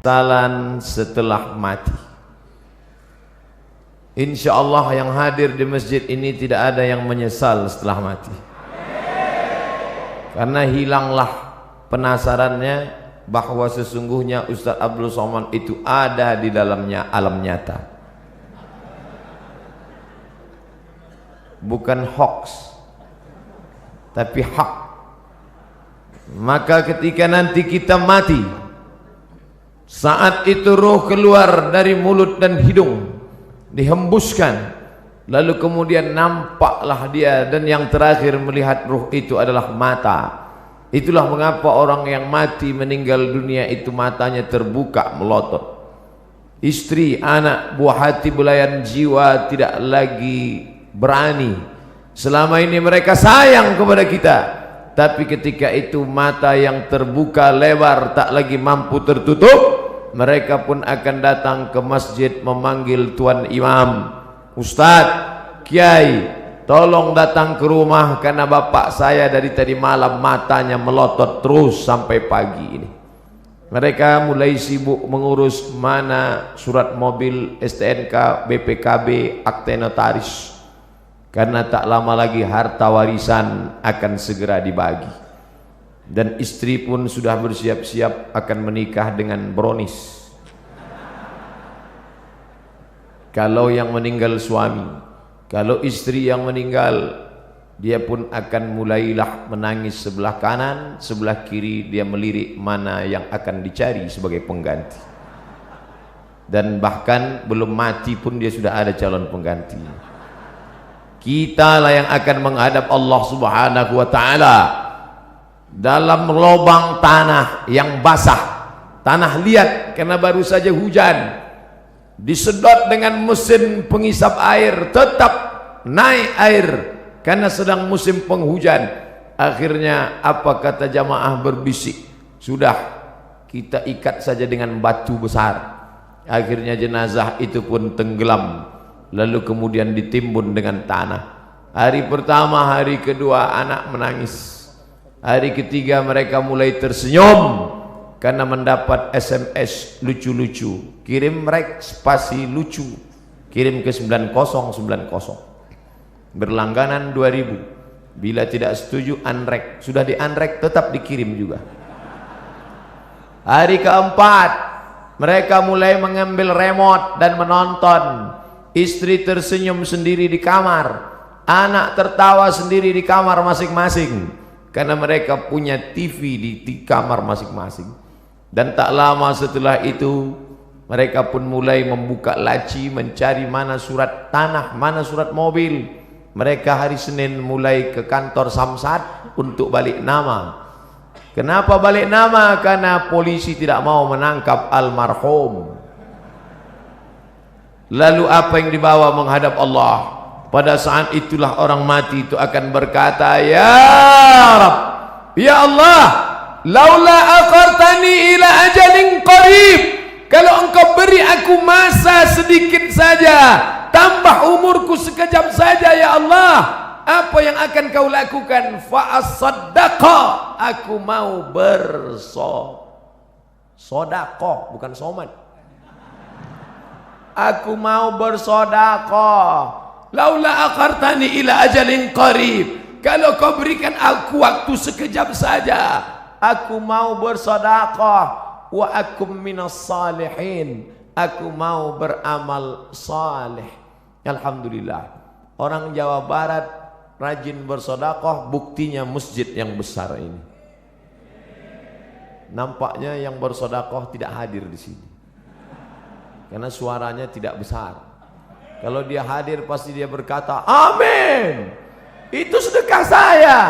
penyesalan setelah mati. Insya Allah yang hadir di masjid ini tidak ada yang menyesal setelah mati, karena hilanglah penasarannya bahwa sesungguhnya Ustaz Abdul Somad itu ada di dalamnya alam nyata, bukan hoax tapi hak. Maka ketika nanti kita mati, saat itu roh keluar dari mulut dan hidung, dihembuskan, lalu kemudian nampaklah dia, dan yang terakhir melihat roh itu adalah mata. Itulah mengapa orang yang mati meninggal dunia itu matanya terbuka melotot. Istri, anak, buah hati, belayan jiwa tidak lagi berani. Selama ini mereka sayang kepada kita, tapi ketika itu mata yang terbuka lebar tak lagi mampu tertutup, mereka pun akan datang ke masjid memanggil tuan imam, Ustadz, Kiai, tolong datang ke rumah karena bapak saya dari tadi malam matanya melotot terus sampai pagi ini. Mereka mulai sibuk mengurus mana surat mobil, STNK, BPKB, akte notaris, karena tak lama lagi harta warisan akan segera dibagi. Dan istri pun sudah bersiap-siap akan menikah dengan bronis. Kalau yang meninggal suami, kalau istri yang meninggal, dia pun akan mulailah menangis sebelah kanan, sebelah kiri, dia melirik mana yang akan dicari sebagai pengganti. Dan bahkan belum mati pun dia sudah ada calon pengganti. Kita lah yang akan menghadap Allah Subhanahu wa ta'ala dalam lubang tanah yang basah, tanah liat karena baru saja hujan, disedot dengan mesin pengisap air, tetap naik air karena sedang musim penghujan. Akhirnya apa kata jamaah berbisik, sudah kita ikat saja dengan batu besar. Akhirnya jenazah itu pun tenggelam, lalu kemudian ditimbun dengan tanah. Hari pertama, hari kedua anak menangis. Hari ketiga mereka mulai tersenyum karena mendapat SMS lucu-lucu. Kirim rek spasi lucu, kirim ke 9090. Berlangganan 2000. Bila tidak setuju unrek, sudah di unrek tetap dikirim juga. Hari keempat mereka mulai mengambil remote dan menonton. Istri tersenyum sendiri di kamar, anak tertawa sendiri di kamar masing-masing, karena mereka punya TV di kamar masing-masing. Dan tak lama setelah itu mereka pun mulai membuka laci mencari mana surat tanah, mana surat mobil. Mereka hari Senin mulai ke kantor Samsat untuk balik nama. Kenapa balik nama? Karena polisi tidak mau menangkap almarhum. Lalu apa yang dibawa menghadap Allah? Pada saat itulah orang mati itu akan berkata, ya Rabb, ya Allah, laula akhartani ila ajalin qarib, kalau engkau beri aku masa sedikit saja, tambah umurku sekejap saja ya Allah, apa yang akan kau lakukan? Fa asaddaqa, aku mau bersedekah, bukan somat. Aku mau bersedekah. Laula akhartani ila ajalin qarib, kalau kau berikan aku waktu sekejap saja, aku mau bersedekah. Wa akum minas salihin, aku mau beramal saleh. Alhamdulillah, orang Jawa Barat rajin bersedekah, buktinya masjid yang besar ini. Nampaknya yang bersedekah tidak hadir di sini karena suaranya tidak besar. Kalau dia hadir pasti dia berkata, amin, itu sedekah saya.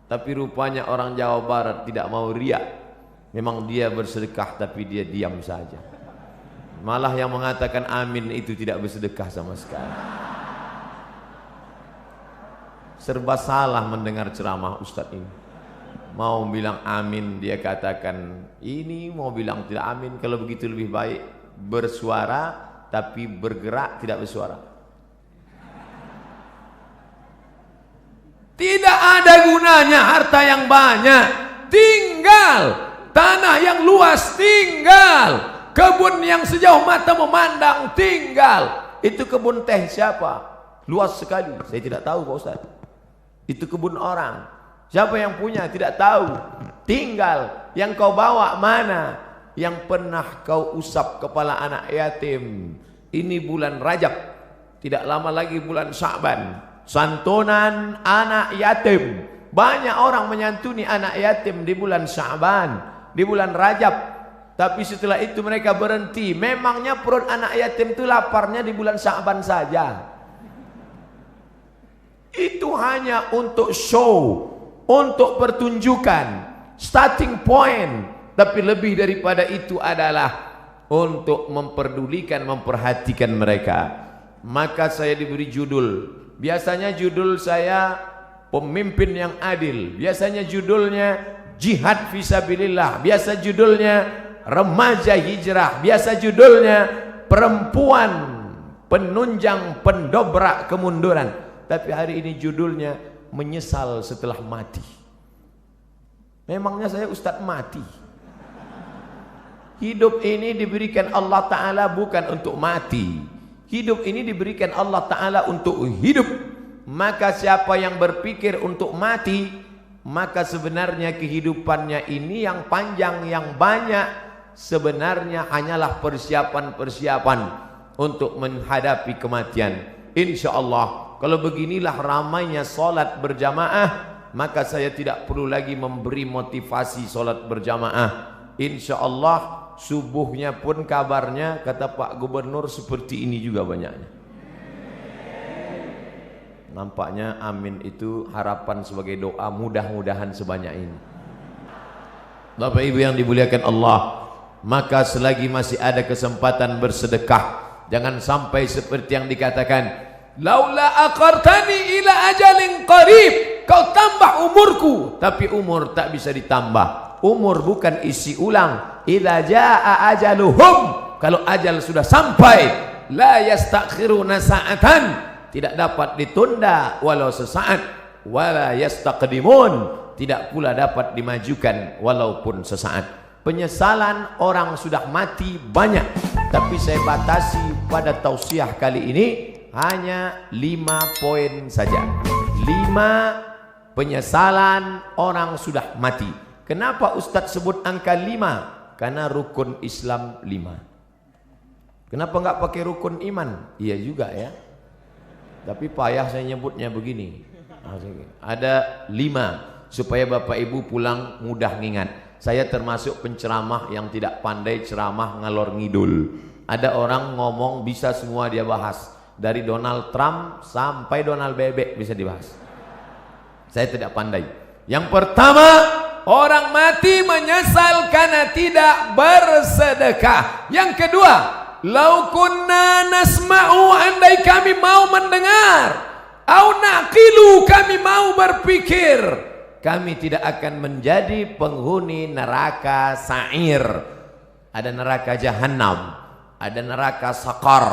Tapi rupanya orang Jawa Barat tidak mau riak. Memang dia bersedekah tapi dia diam saja. Malah yang mengatakan amin itu tidak bersedekah sama sekali. Serba salah mendengar ceramah Ustadz ini. Mau bilang amin dia katakan ini, mau bilang tidak amin. Kalau begitu lebih baik bersuara tapi bergerak tidak bersuara. Tidak ada gunanya harta yang banyak, tinggal tanah yang luas tinggal, kebun yang sejauh mata memandang tinggal. Itu kebun teh siapa? Luas sekali, saya tidak tahu Pak Ustaz. Itu kebun orang, siapa yang punya? Tidak tahu. Tinggal. Yang kau bawa mana? Yang pernah kau usap kepala anak yatim. Ini bulan Rajab, tidak lama lagi bulan Sya'ban, santunan anak yatim. Banyak orang menyantuni anak yatim di bulan Sya'ban, di bulan Rajab. Tapi setelah itu mereka berhenti. Memangnya perut anak yatim itu laparnya di bulan Sya'ban saja. Itu hanya untuk show, untuk pertunjukan, starting point. Tapi lebih daripada itu adalah untuk memperdulikan, memperhatikan mereka. Maka saya diberi judul. Biasanya judul saya pemimpin yang adil. Biasanya judulnya jihad fisabilillah. Biasa judulnya remaja hijrah. Biasa judulnya perempuan penunjang pendobrak kemunduran. Tapi hari ini judulnya menyesal setelah mati. Memangnya saya Ustadz mati? Hidup ini diberikan Allah Ta'ala bukan untuk mati. Hidup ini diberikan Allah Ta'ala untuk hidup. Maka siapa yang berpikir untuk mati, maka sebenarnya kehidupannya ini yang panjang, yang banyak, sebenarnya hanyalah persiapan-persiapan untuk menghadapi kematian. Insya Allah, kalau beginilah ramainya solat berjamaah, maka saya tidak perlu lagi memberi motivasi solat berjamaah. Insya Allah subuhnya pun kabarnya kata Pak Gubernur seperti ini juga banyaknya. Nampaknya amin itu harapan sebagai doa, mudah-mudahan sebanyak ini. Bapak Ibu yang dimuliakan Allah, maka selagi masih ada kesempatan bersedekah, jangan sampai seperti yang dikatakan, laula aqartani ila ajalin qarib, kau tambah umurku, tapi umur tak bisa ditambah. Umur bukan isi ulang. Idza jaa ajaluhum, kalau ajal sudah sampai, la yastakhiruna sa'atan, tidak dapat ditunda walau sesaat, wala yastaqdimun, tidak pula dapat dimajukan walaupun sesaat. Penyesalan orang sudah mati banyak, tapi saya batasi pada tausiah kali ini hanya 5 poin saja. 5 penyesalan orang sudah mati. Kenapa Ustadz sebut angka 5? Karena rukun Islam 5. Kenapa enggak pakai rukun iman? Iya juga ya. Tapi payah saya nyebutnya begini. Ada 5 supaya Bapak Ibu pulang mudah ngingat. Saya termasuk penceramah yang tidak pandai ceramah ngalor ngidul. Ada orang ngomong bisa semua dia bahas. Dari Donald Trump sampai Donald Bebek bisa dibahas. Saya tidak pandai. Yang pertama, orang mati menyesal karena tidak bersedekah. Yang kedua, lau kunna nasma'u, andai kami mau mendengar, au naqilu, kami mau berpikir, kami tidak akan menjadi penghuni neraka sa'ir. Ada neraka jahanam, ada neraka sakar,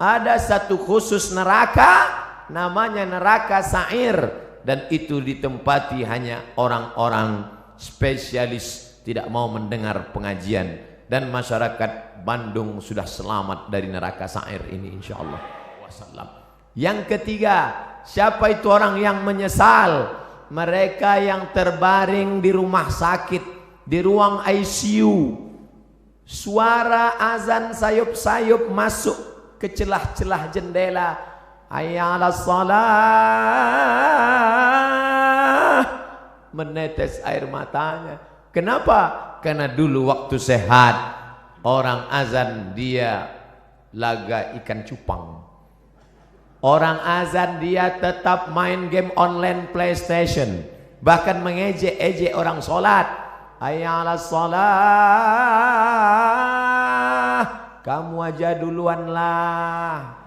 ada satu khusus neraka namanya neraka sa'ir, dan itu ditempati hanya orang-orang spesialis, tidak mau mendengar pengajian. Dan masyarakat Bandung sudah selamat dari neraka sa'ir ini insyaallah. Yang ketiga, siapa itu orang yang menyesal? Mereka yang terbaring di rumah sakit, di ruang ICU, suara azan sayup-sayup masuk ke celah-celah jendela, hayya 'alas shalah, menetes air matanya. Kenapa? Karena dulu waktu sehat orang azan dia laga ikan cupang. Orang azan dia tetap main game online PlayStation, bahkan mengejek-ejek orang sholat. Hayya 'alas shalah, kamu aja duluan lah.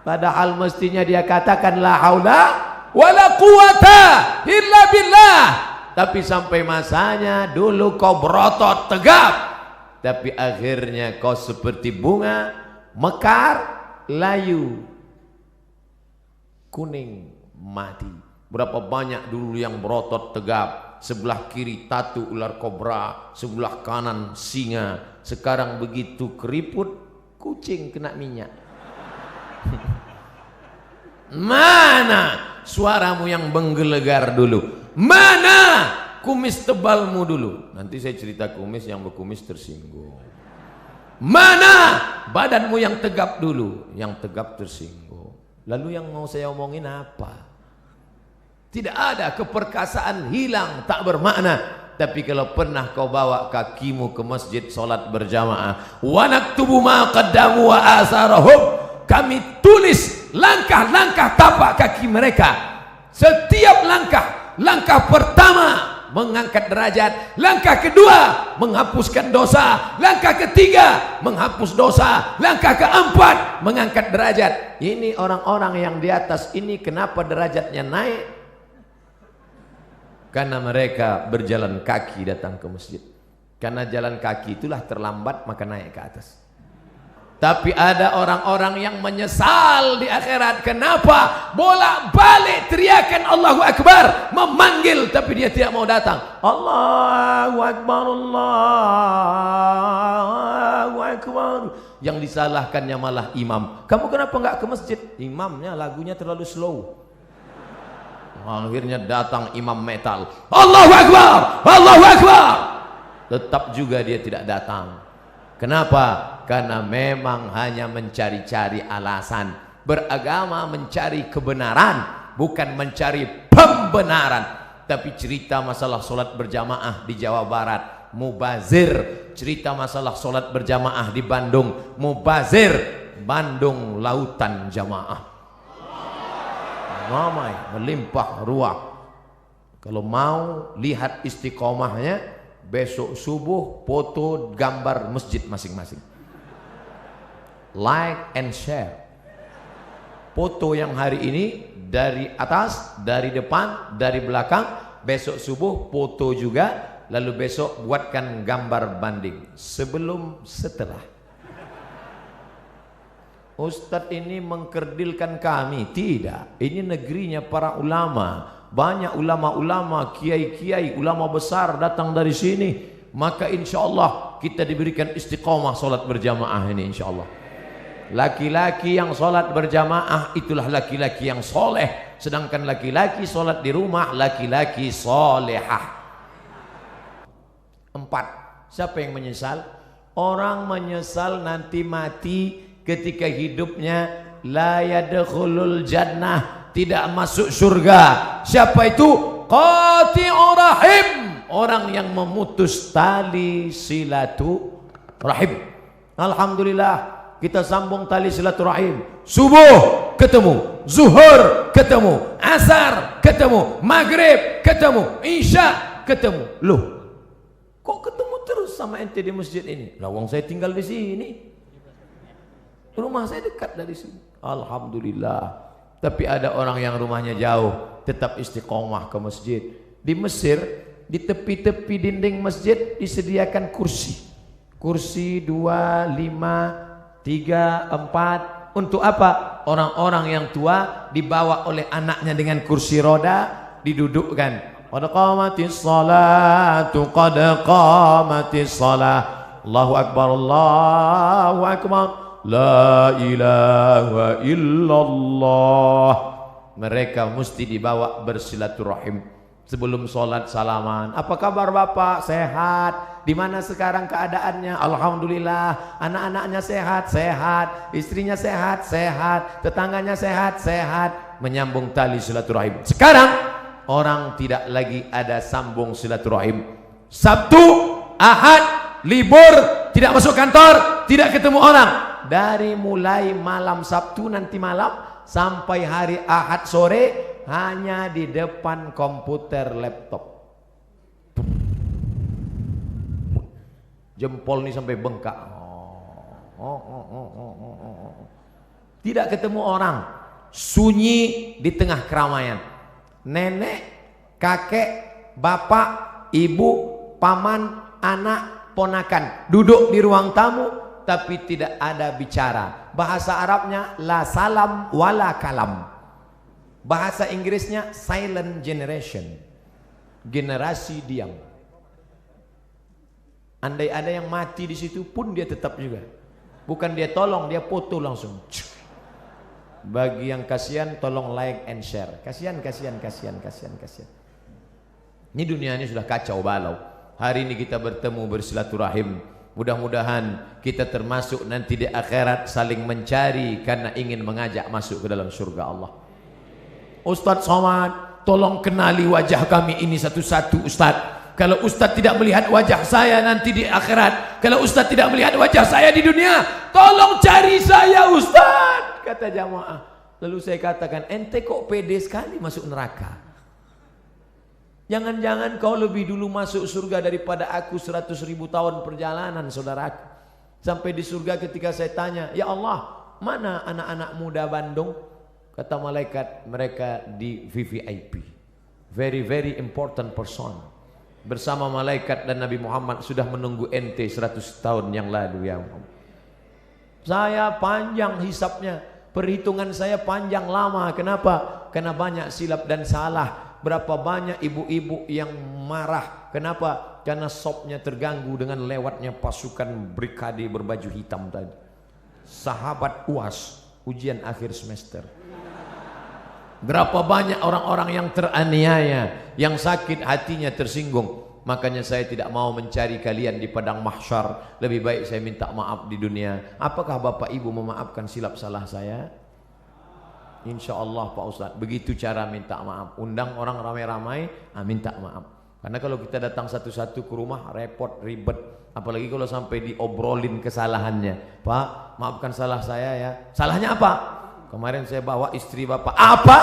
Padahal mestinya dia katakan la haula wala quwata illa billah. Tapi sampai masanya dulu kau berotot tegap, tapi akhirnya kau seperti bunga mekar, layu, kuning, mati. Berapa banyak dulu yang berotot tegap, sebelah kiri tatu ular kobra, sebelah kanan singa. Sekarang begitu keriput, kucing kena minyak. Mana suaramu yang menggelegar dulu? Mana kumis tebalmu dulu? Nanti saya cerita kumis, yang berkumis tersinggung. Mana badanmu yang tegap dulu? Yang tegap tersinggung. Lalu yang mau saya omongin apa? Tidak ada, keperkasaan hilang, tak bermakna. Tapi kalau pernah kau bawa kakimu ke masjid solat berjamaah, wa naktubu ma qaddamu wa asarahum, kami tulis langkah-langkah tapak kaki mereka. Setiap langkah, langkah pertama mengangkat derajat, langkah kedua menghapuskan dosa, langkah ketiga menghapus dosa, langkah keempat mengangkat derajat. Ini orang-orang yang di atas ini kenapa derajatnya naik? Karena mereka berjalan kaki datang ke masjid. Karena jalan kaki itulah terlambat, maka naik ke atas. Tapi ada orang-orang yang menyesal di akhirat. Kenapa? Bolak-balik teriakan Allahu Akbar, memanggil, tapi dia tidak mau datang. Allahu Akbar, Allahu Akbar. Yang disalahkannya malah imam. Kamu kenapa nggak ke masjid? Imamnya lagunya terlalu slow. Akhirnya datang imam metal, Allahu Akbar, Allahu Akbar. Tetap juga dia tidak datang. Kenapa? Karena memang hanya mencari-cari alasan. Beragama mencari kebenaran, bukan mencari pembenaran. Tapi cerita masalah solat berjamaah di Jawa Barat, mubazir. Cerita masalah solat berjamaah di Bandung, mubazir. Bandung lautan jamaah, ramai, melimpah ruah. Kalau mau lihat istiqomahnya, besok subuh foto gambar masjid masing-masing, like and share. Foto yang hari ini dari atas, dari depan, dari belakang. Besok subuh foto juga. Lalu besok buatkan gambar banding sebelum setelah. Ustadz ini mengkerdilkan kami. Tidak, ini negerinya para ulama. Banyak ulama-ulama, kiai-kiai, ulama besar datang dari sini. Maka insya Allah kita diberikan istiqomah solat berjamaah ini, insya Allah. Laki-laki yang solat berjamaah itulah laki-laki yang soleh. Sedangkan laki-laki solat di rumah, laki-laki solehah. 4. Siapa yang menyesal? Orang menyesal nanti mati ketika hidupnya la yadkhulul jannah, tidak masuk surga. Siapa itu? Qati'ur rahim, orang yang memutus tali silaturahim. Alhamdulillah kita sambung tali silaturahim. Subuh ketemu, zuhur ketemu, asar ketemu, maghrib ketemu, isya ketemu. Loh, kok ketemu terus sama ente di masjid ini? Lah wong saya tinggal di sini. Rumah saya dekat dari sini. Alhamdulillah. Tapi ada orang yang rumahnya jauh, tetap istiqomah ke masjid. Di Mesir, di tepi-tepi dinding masjid disediakan kursi. Kursi 2, 5, 3, 4. Untuk apa? Orang-orang yang tua dibawa oleh anaknya dengan kursi roda, didudukkan. Qad qamatis salatu, qad qamatis salah. Allahu Akbar, Allahu Akbar. La ilaha illallah. Mereka mesti dibawa bersilaturahim. Sebelum sholat salaman. Apa kabar Bapak? Sehat. Di mana sekarang keadaannya? Alhamdulillah. Anak-anaknya sehat, sehat. Istrinya sehat, sehat. Tetangganya sehat, sehat. Menyambung tali silaturahim. Sekarang orang tidak lagi ada sambung silaturahim. Sabtu, Ahad, libur, tidak masuk kantor, tidak ketemu orang. Dari mulai malam Sabtu nanti malam sampai hari Ahad sore hanya di depan komputer laptop. Jempol ini sampai bengkak. Tidak ketemu orang. Sunyi di tengah keramaian. Nenek, kakek, bapak, ibu, paman, anak, ponakan duduk di ruang tamu, tapi tidak ada bicara. Bahasa Arabnya la salam wala kalam. Bahasa Inggrisnya silent generation. generasi diam. Andai ada yang mati di situ pun dia tetap juga. Bukan dia tolong, dia foto langsung. Bagi yang kasihan tolong like and share. Kasihan. Ini dunia ini sudah kacau balau. Hari ini kita bertemu bersilaturahim. Mudah-mudahan kita termasuk nanti di akhirat saling mencari karena ingin mengajak masuk ke dalam surga Allah. Ustadz Somad, tolong kenali wajah kami ini satu-satu Ustadz. Kalau Ustadz tidak melihat wajah saya nanti di akhirat, kalau Ustadz tidak melihat wajah saya di dunia, tolong cari saya Ustadz, kata jamaah. Lalu saya katakan, ente kok pede sekali masuk neraka? Jangan-jangan kau lebih dulu masuk surga daripada aku 100.000 tahun perjalanan, saudaraku. Sampai di surga ketika saya tanya, ya Allah, mana anak-anak muda Bandung? Kata malaikat, mereka di VVIP, very very important person. Bersama malaikat dan Nabi Muhammad sudah menunggu ente 100 tahun yang lalu ya Muhammad. Saya panjang hisapnya, perhitungan saya panjang lama. Kenapa? Karena banyak silap dan salah. Berapa banyak ibu-ibu yang marah. Kenapa? Karena sopnya terganggu dengan lewatnya pasukan brigade berbaju hitam tadi. Sahabat UAS, ujian akhir semester. Berapa banyak orang-orang yang teraniaya, yang sakit hatinya tersinggung. Makanya saya tidak mau mencari kalian di padang mahsyar. Lebih baik saya minta maaf di dunia. Apakah Bapak Ibu memaafkan silap salah saya? Insya Allah Pak Ustadz. Begitu cara minta maaf. Undang orang ramai-ramai, minta maaf. Karena kalau kita datang satu-satu ke rumah repot, ribet. Apalagi kalau sampai diobrolin kesalahannya. Pak, maafkan salah saya ya. Salahnya apa? Kemarin saya bawa istri Bapak. Apa?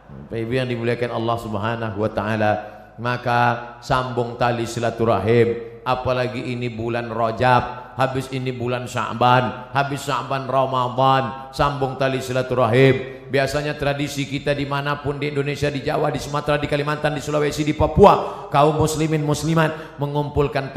Bapak Ibu yang dimuliakan Allah Subhanahu wa taala, maka sambung tali silaturahim. Apalagi ini bulan Rajab, habis ini bulan Sya'ban, habis Sya'ban Ramadan, sambung tali silaturahim. Biasanya tradisi kita dimanapun di Indonesia, di Jawa, di Sumatera, di Kalimantan, di Sulawesi, di Papua, kaum muslimin muslimat mengumpulkan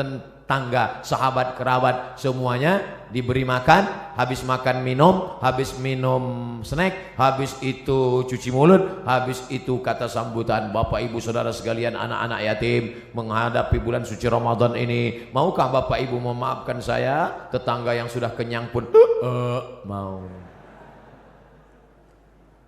tangga, sahabat, kerabat, semuanya diberi makan. Habis makan minum, habis minum snack, habis itu cuci mulut, habis itu kata sambutan. Bapak Ibu saudara sekalian, anak-anak yatim menghadapi bulan suci Ramadan ini, maukah Bapak Ibu memaafkan saya? Tetangga yang sudah kenyang pun mau.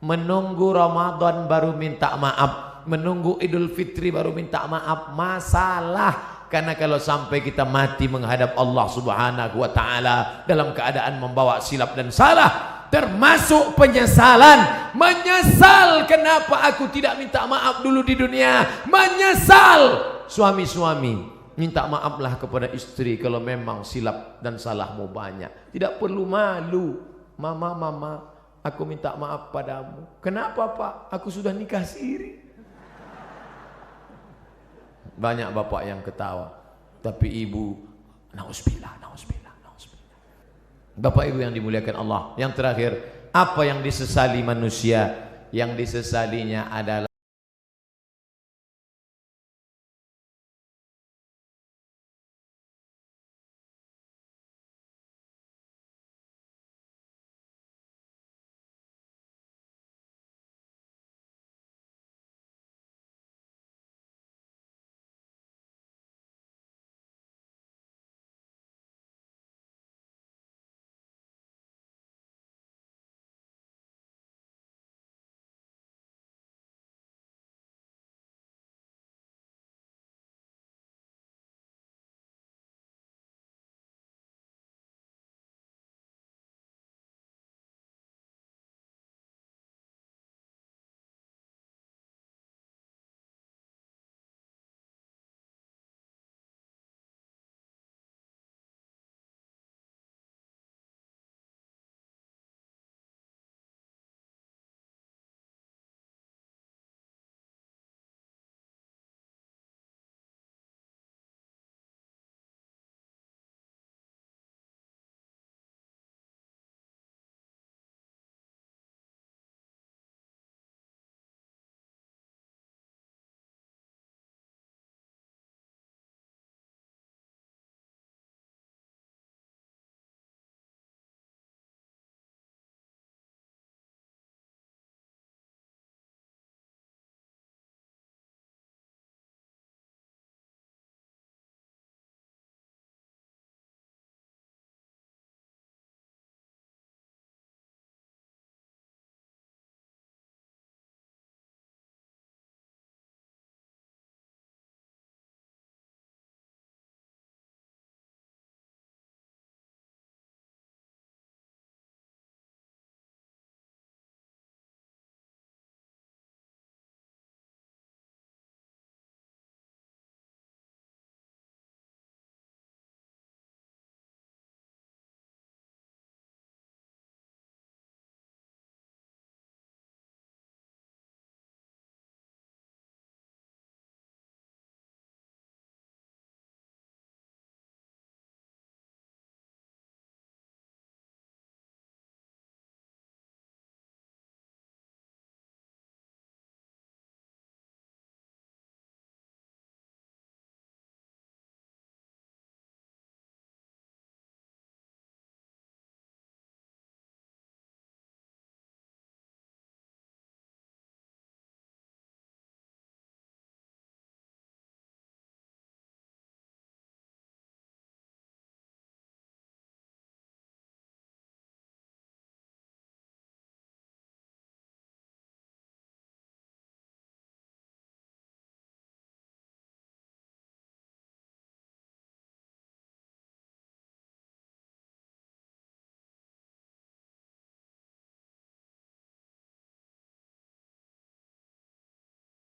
Menunggu Ramadan baru minta maaf, menunggu Idul Fitri baru minta maaf, masalah. Karena kalau sampai kita mati menghadap Allah Subhanahu wa taala dalam keadaan membawa silap dan salah, termasuk penyesalan. Menyesal kenapa aku tidak minta maaf dulu di dunia. Menyesal. Suami-suami, minta maaflah kepada istri kalau memang silap dan salahmu banyak. Tidak perlu malu. Mama, aku minta maaf padamu. Kenapa Pak? Aku sudah nikah siri. Banyak bapak yang ketawa, tapi ibu, nauzubillah. Bapak Ibu yang dimuliakan Allah. Yang terakhir, apa yang disesali manusia? Yang disesalinya adalah